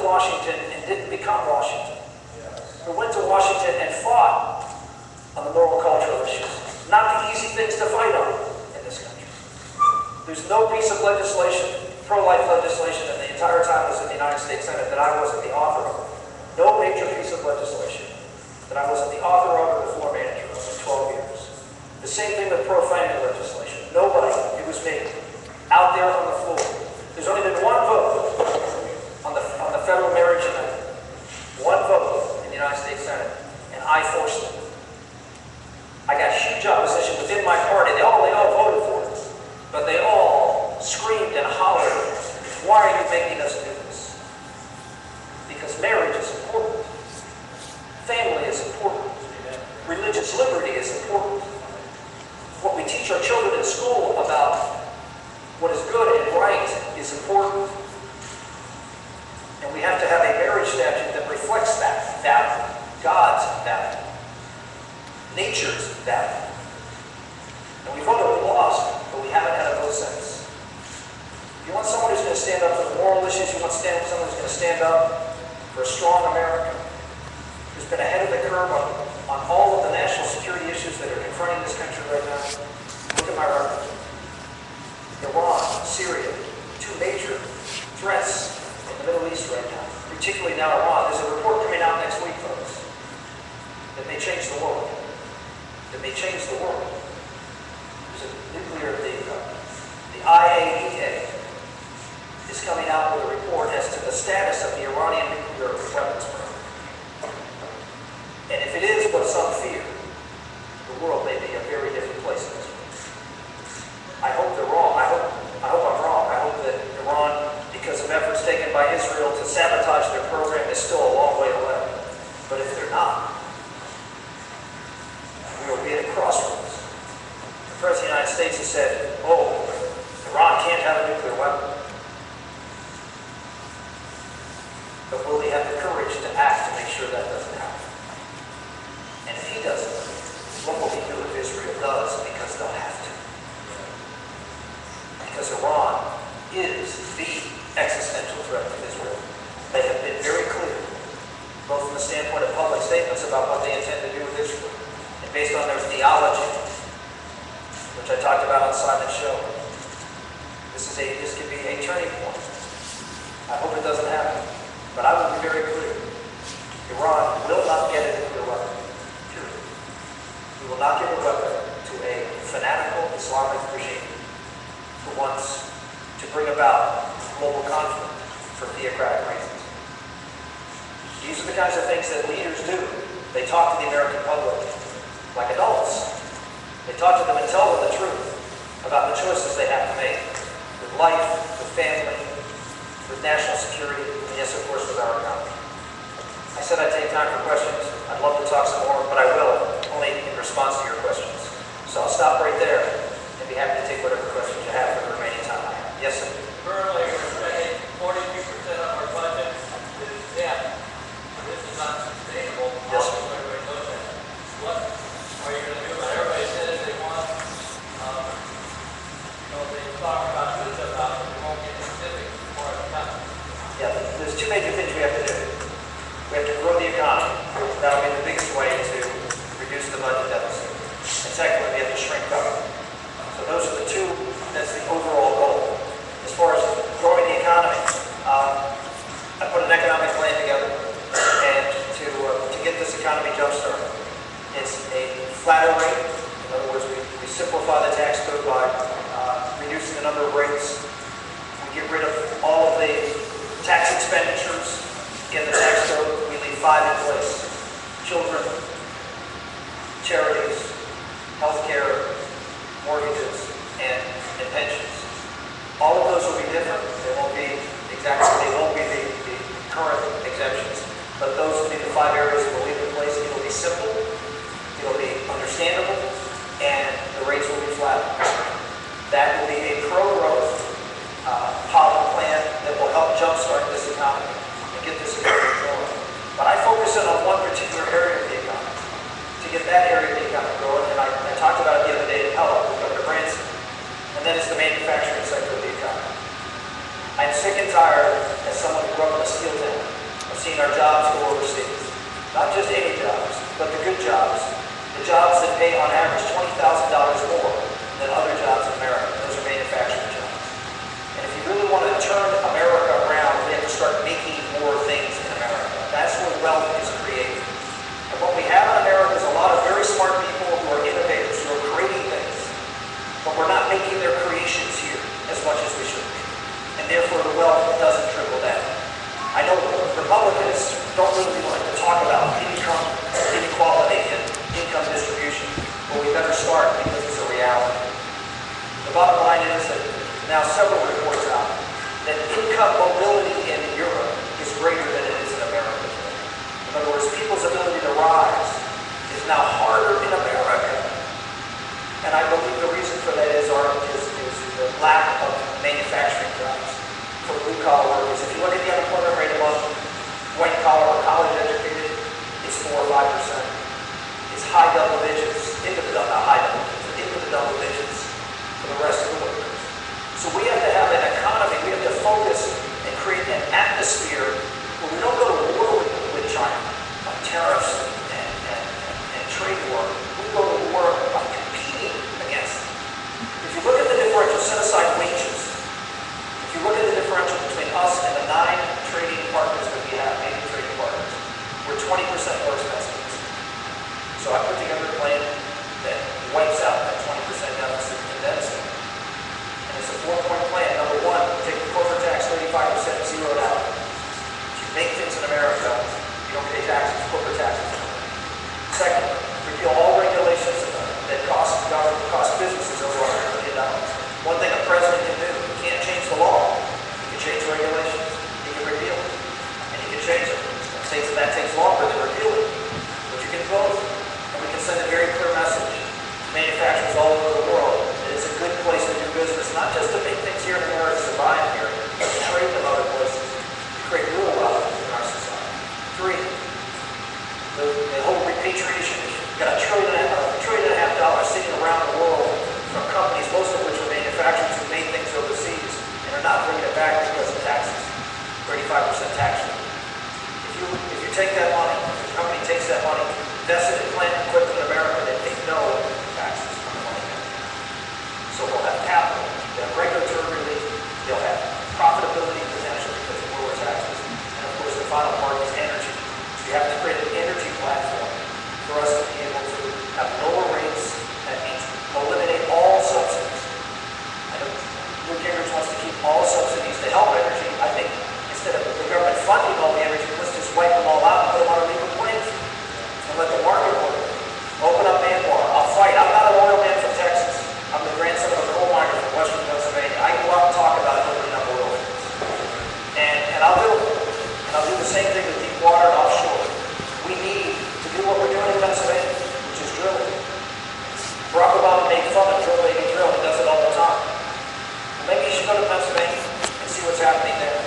Washington and didn't become Washington. Who went to Washington and fought on the moral cultural issues. Not the easy things to fight on in this country. There's no piece of legislation, pro-life legislation, in the entire time I was in the United States Senate that I wasn't the author of. No major piece of legislation that I wasn't the author of or the floor manager of in 12 years. The same thing with pro-family legislation. Nobody, it was me, out there on the floor. There's only been one vote on the federal marriage amendment. One vote in the United States Senate, and I forced it. I got huge opposition within my party. They all voted for it. But they all screamed and hollered, "Why are you making us do this?" Because marriage is important. Family is important. Religious liberty is important. What we teach our children in school about what is good and right is important. And we have to have a marriage statute that reflects that value, God's value, nature's value. And we voted, we lost, but we haven't had a vote since. If you want someone who's going to stand up for the moral issues, you want someone who's going to stand up for a strong America, who's been ahead of the curve on all of the national security issues that are confronting this country right now, look at my record. Iran, Syria, two major threats in the Middle East right now, particularly now Iran. There's a report coming out next week, folks, that may change the world. That may change the world. There's a nuclear, the IAEA is coming out with a report as to the status of the Iranian nuclear weapons program. And if it is what some fear, the world may be a very different place in this world. I hope they're wrong. I hope I'm wrong. I hope that Iran, because of efforts taken by Israel to sabotage their program, is still a long way away. But if they're not, we will be at a crossroads. The President of the United States has said, "Oh, Iran can't have a nuclear weapon." But will he have the courage to act to make sure that doesn't happen? And if he doesn't, what will he do if Israel does? Because they'll have to. Because Iran is the existential threat to Israel. They have been very clear, both from the standpoint of public statements about what they intend to do with Israel, and based on their theology, which I talked about on Simon's show. This could be a turning point. I hope it doesn't happen. But I will be very clear. Iran will not get a nuclear weapon. Period. We will not give a weapon to a fanatical Islamic regime who wants to bring about global conflict for theocratic reasons. These are the kinds of things that leaders do. They talk to the American public like adults. They talk to them and tell them the truth about the choices they have to make with life, with family, with national security, and yes, of course, with our economy. I said I'd take time for questions. I'd love to talk some more, but I will, only in response to your questions. So I'll stop right there and be happy to take whatever questions you have for the remaining time I have. Yes, sir? Currently, we're spending 42% of our budget is debt. This is not sustainable. Yes, sir. Everybody knows that. What are you going to do about it? Everybody says they want, they talk about good stuff, but they won't get specific as far as nothing. Yeah, there's two major things we have to do. We have to grow the economy. That'll be the biggest way to reduce the budget deficit. And secondly, we have to shrink government. So those are the two, that's the overall goal. As far as growing the economy, I put an economic plan together, and to get this economy jump-started. It's a flatter rate. In other words, we simplify the tax code by reducing the number of rates. We get rid of all of the tax expenditures in the tax code. We leave 5 in place: children, charities, healthcare, mortgages, and pensions. All of those will be different. They won't be the current exemptions, but those will be the 5 areas that we'll leave in place. It'll be simple, it'll be understandable, and the rates will be flat. That will be a pro-growth policy plan that will help jumpstart this economy and get this economy going. But I focus in on one particular area of the economy to get that area of the economy going, and I talked about it the other day in Pella with Governor Branson, and that is the manufacturing sector of the economy. I'm sick and tired, as someone who grew up in a steel town, making their creations here as much as we should be. And therefore the wealth doesn't trickle down. I know Republicans don't really like to talk about income inequality and income distribution, but we better start because it's a reality. The bottom line is that now several reports out that income mobility in Europe is greater than it is in America today. In other words, people's ability to rise is now harder in America. And I believe the reason for that is the lack of manufacturing jobs for blue-collar workers. If you look at the unemployment rate among white-collar or college-educated, it's 4 or 5%. It's high double digits, into the double digits for the rest of the workers. So we have to have an economy, we have to focus and create an atmosphere where we don't go to war with China on tariffs and trade war. We go to war by competing against them. If you look at the differential, set aside wages. If you look at the differential between us and the 9 trading partners that we have, major trading partners, we're 20% more expensive. So I put together a plan that wipes out that 20% deficit and then some. And it's a 4-point plan. Number 1, take the corporate tax 35%, zeroed out. If you make things in America, you don't pay taxes, corporate taxes. Second, repeal all regulations that cost businesses over $100 million. One thing a president can do, he can't change the law. He can change regulations. He can repeal it. And he can change it. That takes longer than repealing. But you can vote. And we can send a very clear message to manufacturers all over the world that it's a good place to do business, not just to make things here in America, survive here, but to trade them other places, to create real wealth in our society. 3, the whole repatriation issue. You've got $1.5 trillion sitting around the world from companies, most of which are manufacturers who made things overseas and are not bringing it back because of taxes, 35% tax rate. If you take that money, if the company takes that money, invest it in plant and equipment in America, they pay no taxes on the money. So they'll have capital, they'll have regulatory relief, they'll have profitability potential because of lower taxes. And of course, the final part is energy. So you have to create an energy platform for us to be able to have lower rates. That means eliminate all subsidies. I know Luke Gingrich wants to keep all subsidies to help energy. I think instead of the government funding all the energy, let's just wipe them all out and put them on a legal playing field and let the market work. Open up Manmore. I'll fight. I'm not an oil man from Texas. I'm the grandson of a coal miner from western Pennsylvania. I can go out and talk about opening up oil fields. And I'll do it. And I'll do the same thing with deep water and offshore. We need to do what we're doing in Pennsylvania, which is drilling. Barack Obama made fun of drill, baby, drill. He does it all the time. Well, maybe you should go to Pennsylvania and see what's happening there.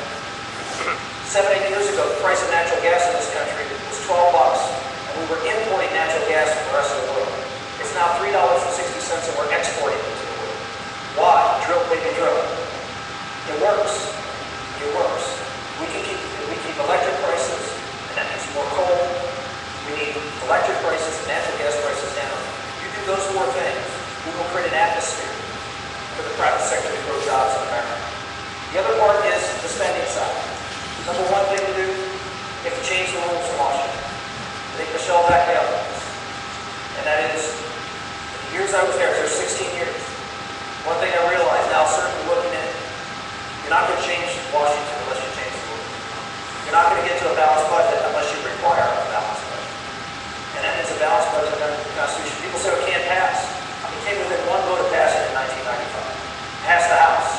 7, 8 years ago, the price of natural gas in this country was $12, and we were importing natural gas from the rest of the world. It's now $3.60, and we're exporting it to the world. Why? Drill, baby, drill. It works. It works. We keep electric prices, and that means more coal. We need electric prices and natural gas prices down. You do those 4 things, we will create an atmosphere for the private sector to grow jobs in America. The other part is the spending side. Number 1 thing to do, you have to change the rules in Washington. I think Michelle backed me up on this. And that is, in the years I was there 16 years. One thing I realized now, certainly looking at it, you're not going to change Washington unless you change the rules. You're not going to get to a balanced budget unless you require a balanced budget. And that means a balanced budget under the Constitution. People say it can't pass. I mean, it came within 1 vote of passing in 1995. Passed the House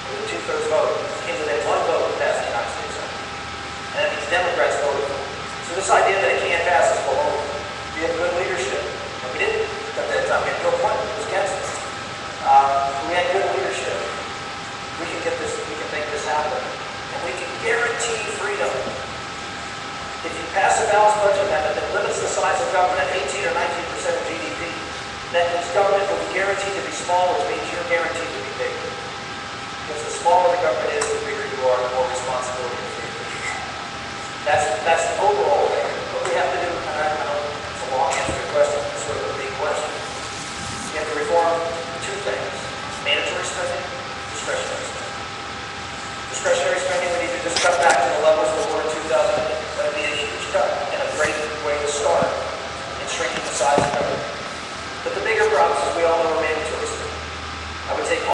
with a 2/3 vote. It came within 1 vote of passing the United States. And that means Democrats voted for it. So this idea that it can't pass is baloney. We have good leadership. And we didn't at that time. We had Bill Clinton who was against it. We had good leadership. We can get this, we can make this happen. And we can guarantee freedom. If you pass a balanced budget amendment that limits the size of government at 18 or 19% of GDP, that means government will be guaranteed to be small, which means you're guaranteed to be big. Because the smaller the government is, the bigger you are, the more responsibility you take. That's the overall thing. What we have to do, and I know it's a long answer to your question, it's sort of a big question. You have to reform 2 things. Mandatory spending, discretionary spending. Discretionary spending, we need to just cut back to the levels we were in 2008. That would be a huge cut and a great way to start in shrinking the size of government. But the bigger problem is we all know we're